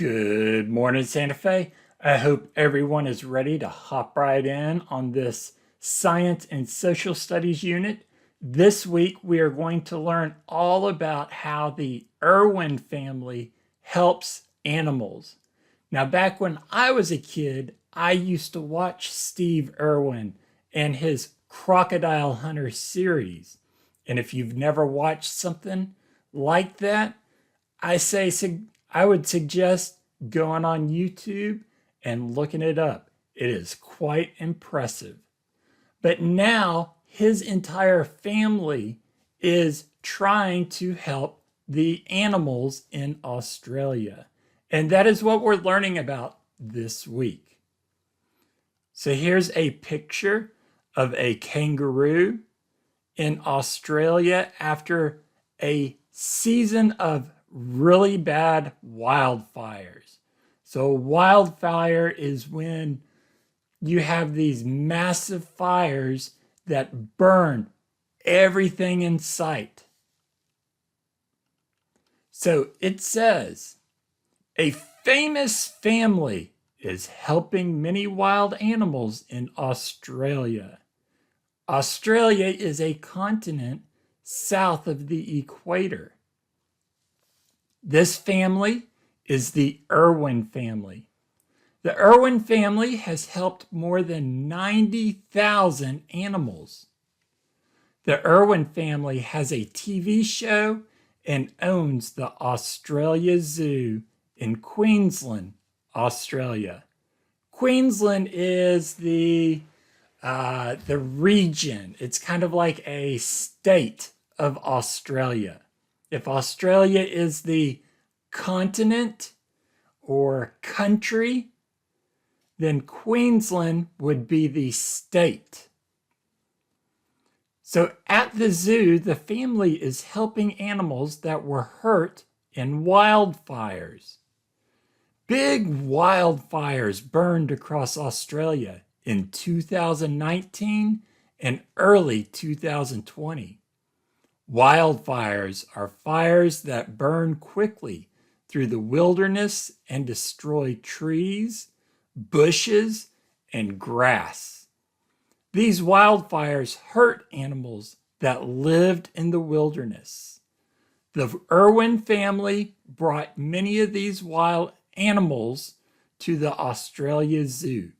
Good morning, Santa Fe. I hope everyone is ready to hop right in on this Science and Social Studies unit. This week, we are going to learn all about how the Irwin family helps animals. Now, back when I was a kid, I used to watch Steve Irwin and his Crocodile Hunter series. And if you've never watched something like that, I would suggest going on YouTube and looking it up. It is quite impressive. But now his entire family is trying to help the animals in Australia. And that is what we're learning about this week. So here's a picture of a kangaroo in Australia after a season of really bad wildfires. So a wildfire is when you have these massive fires that burn everything in sight. So it says, a famous family is helping many wild animals in Australia. Australia is a continent south of the equator. This family is the Irwin family. The Irwin family has helped more than 90,000 animals. The Irwin family has a TV show and owns the Australia Zoo in Queensland, Australia. Queensland is the region. It's kind of like a state of Australia. If Australia is the continent or country, then Queensland would be the state. So at the zoo, the family is helping animals that were hurt in wildfires. Big wildfires burned across Australia in 2019 and early 2020. Wildfires are fires that burn quickly through the wilderness and destroy trees, bushes, and grass. These wildfires hurt animals that lived in the wilderness. The Irwin family brought many of these wild animals to the Australia Zoo.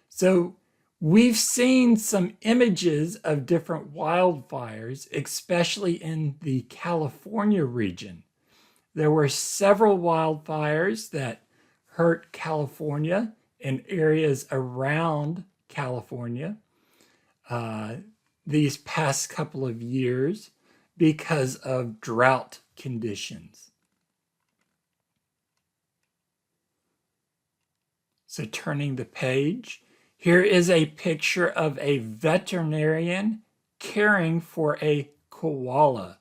So we've seen some images of different wildfires, especially in the California region. There were several wildfires that hurt California and areas around California these past couple of years because of drought conditions. So turning the page, here is a picture of a veterinarian caring for a koala.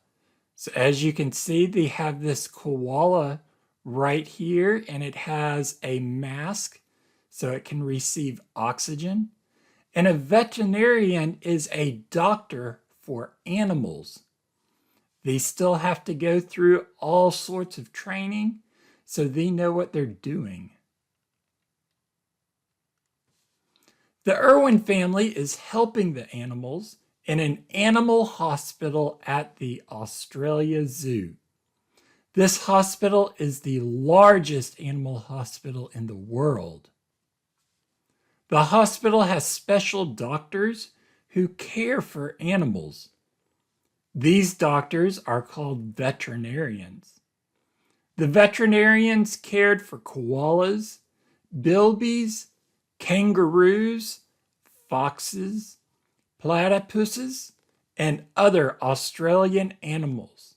So as you can see, they have this koala right here, and it has a mask so it can receive oxygen. And a veterinarian is a doctor for animals. They still have to go through all sorts of training so they know what they're doing. The Irwin family is helping the animals in an animal hospital at the Australia Zoo. This hospital is the largest animal hospital in the world. The hospital has special doctors who care for animals. These doctors are called veterinarians. The veterinarians cared for koalas, bilbies, kangaroos, foxes, platypuses, and other Australian animals.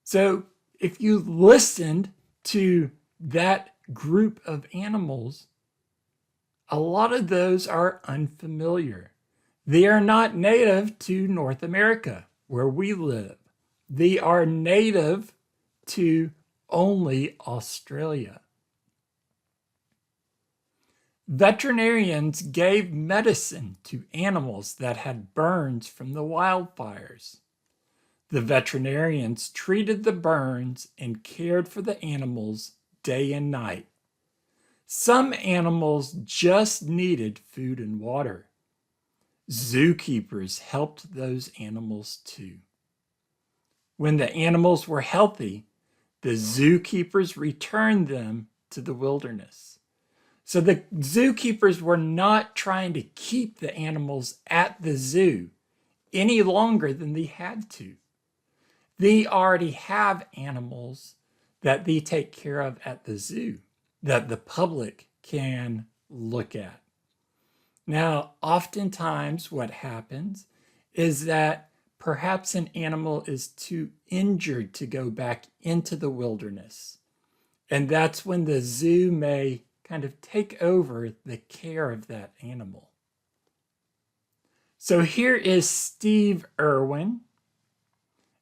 So if you listened to that group of animals, a lot of those are unfamiliar. They are not native to North America, where we live. They are native to only Australia. Veterinarians gave medicine to animals that had burns from the wildfires. The veterinarians treated the burns and cared for the animals day and night. Some animals just needed food and water. Zookeepers helped those animals too. When the animals were healthy, the zookeepers returned them to the wilderness. So the zookeepers were not trying to keep the animals at the zoo any longer than they had to. They already have animals that they take care of at the zoo that the public can look at. Now, oftentimes what happens is that perhaps an animal is too injured to go back into the wilderness. And that's when the zoo may kind of take over the care of that animal. So here is Steve Irwin,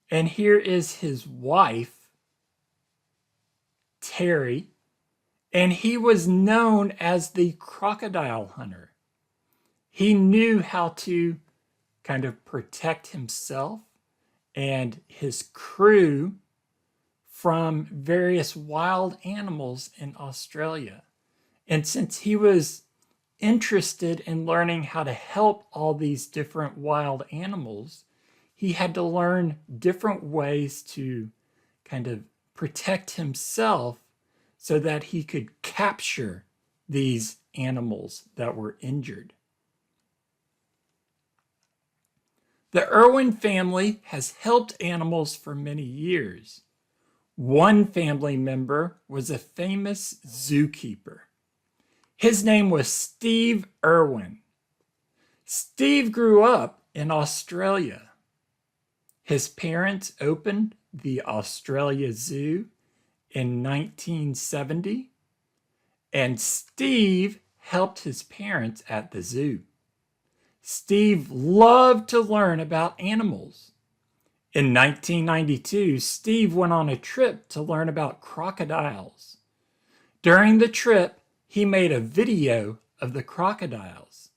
and here is his wife, Terry, and he was known as the crocodile hunter. He knew how to kind of protect himself and his crew from various wild animals in Australia. And since he was interested in learning how to help all these different wild animals, he had to learn different ways to kind of protect himself so that he could capture these animals that were injured. The Irwin family has helped animals for many years. One family member was a famous zookeeper. His name was Steve Irwin. Steve grew up in Australia. His parents opened the Australia Zoo in 1970, and Steve helped his parents at the zoo. Steve loved to learn about animals. In 1992, Steve went on a trip to learn about crocodiles. During the trip, he made a video of the crocodiles.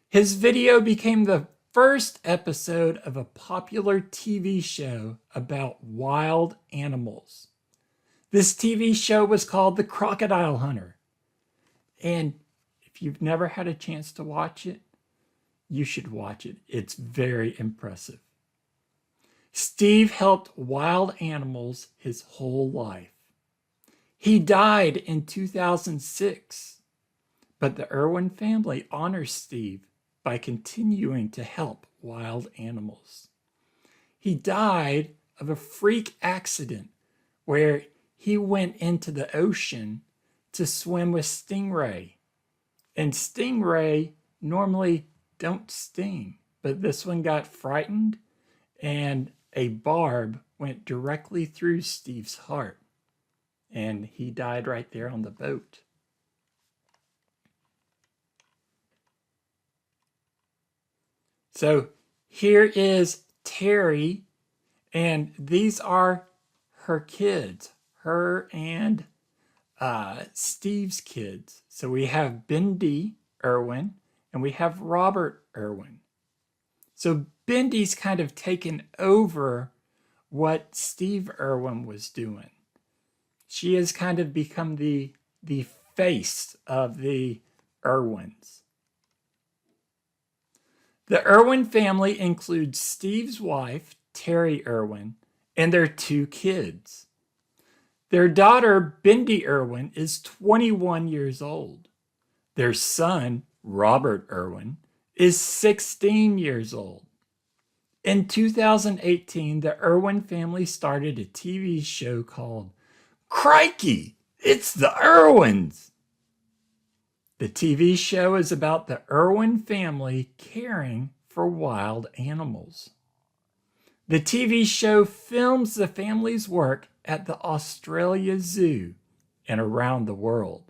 His video became the first episode of a popular TV show about wild animals. This TV show was called The Crocodile Hunter. And if you've never had a chance to watch it, you should watch it. It's very impressive. Steve helped wild animals his whole life. He died in 2006, but the Irwin family honors Steve by continuing to help wild animals. He died of a freak accident where he went into the ocean to swim with stingray. And stingray normally don't sting, but this one got frightened and a barb went directly through Steve's heart, and he died right there on the boat. So here is Terry, and these are her kids, her and Steve's kids. So we have Bindi Irwin, and we have Robert Irwin. So Bindi's kind of taken over what Steve Irwin was doing. She has kind of become the face of the Irwins. The Irwin family includes Steve's wife, Terry Irwin, and their 2 kids. Their daughter, Bindi Irwin, is 21 years old. Their son, Robert Irwin, is 16 years old. In 2018, the Irwin family started a TV show called Crikey, It's the Irwins! The TV show is about the Irwin family caring for wild animals. The TV show films the family's work at the Australia Zoo and around the world.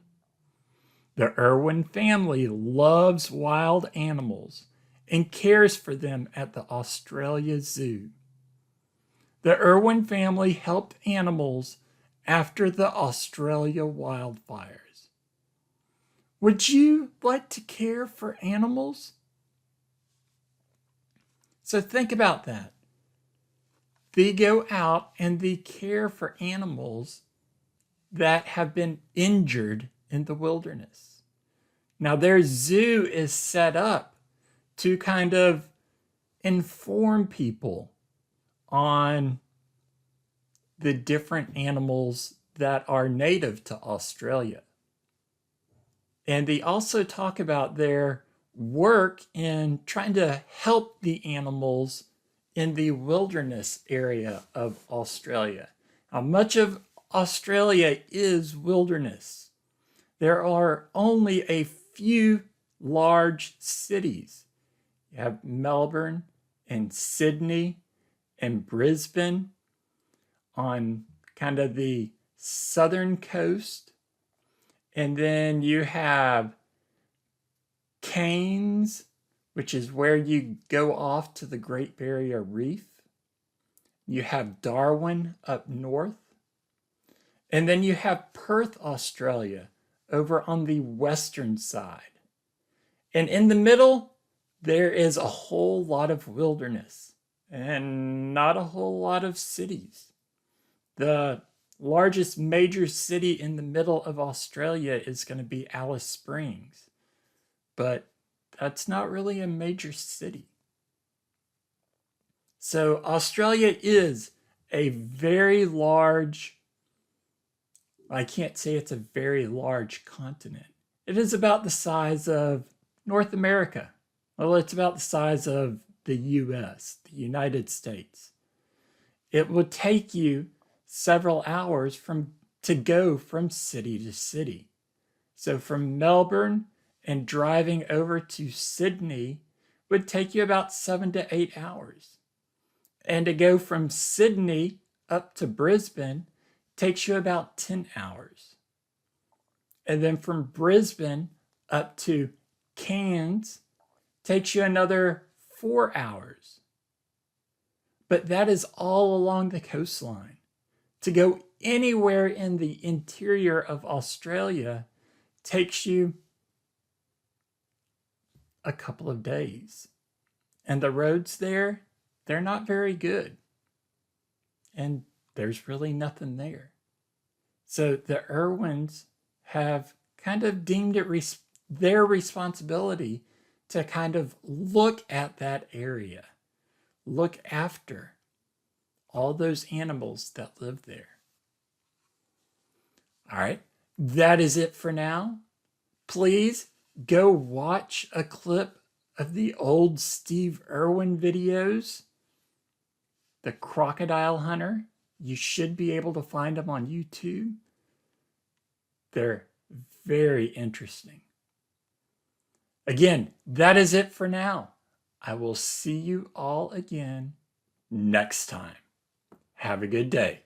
The Irwin family loves wild animals and cares for them at the Australia Zoo. The Irwin family helped animals after the Australia wildfires. Would you like to care for animals? So think about that. They go out and they care for animals that have been injured in the wilderness. Now, their zoo is set up to kind of inform people on the different animals that are native to Australia. And they also talk about their work in trying to help the animals in the wilderness area of Australia. Now, much of Australia is wilderness. There are only a few large cities. You have Melbourne and Sydney and Brisbane on kind of the southern coast. And then you have Cairns, which is where you go off to the Great Barrier Reef. You have Darwin up north. And then you have Perth, Australia, over on the western side. And in the middle, there is a whole lot of wilderness and not a whole lot of cities. The largest major city in the middle of Australia is going to be Alice Springs, but that's not really a major city. So Australia is a very large, I can't say it's a very large continent. It is about the size of North America. Well, it's about the size of the US, the United States. It would take you several hours to go from city to city. So from Melbourne and driving over to Sydney would take you about 7 to 8 hours. And to go from Sydney up to Brisbane takes you about 10 hours. And then from Brisbane up to Cairns takes you another 4 hours. But that is all along the coastline. To go anywhere in the interior of Australia takes you a couple of days. And the roads there, they're not very good. And there's really nothing there. So the Irwins have kind of deemed it their responsibility to kind of look at that area, look after all those animals that live there. All right, that is it for now. Please go watch a clip of the old Steve Irwin videos, The Crocodile Hunter. You should be able to find them on YouTube. They're very interesting. Again, that is it for now. I will see you all again next time. Have a good day.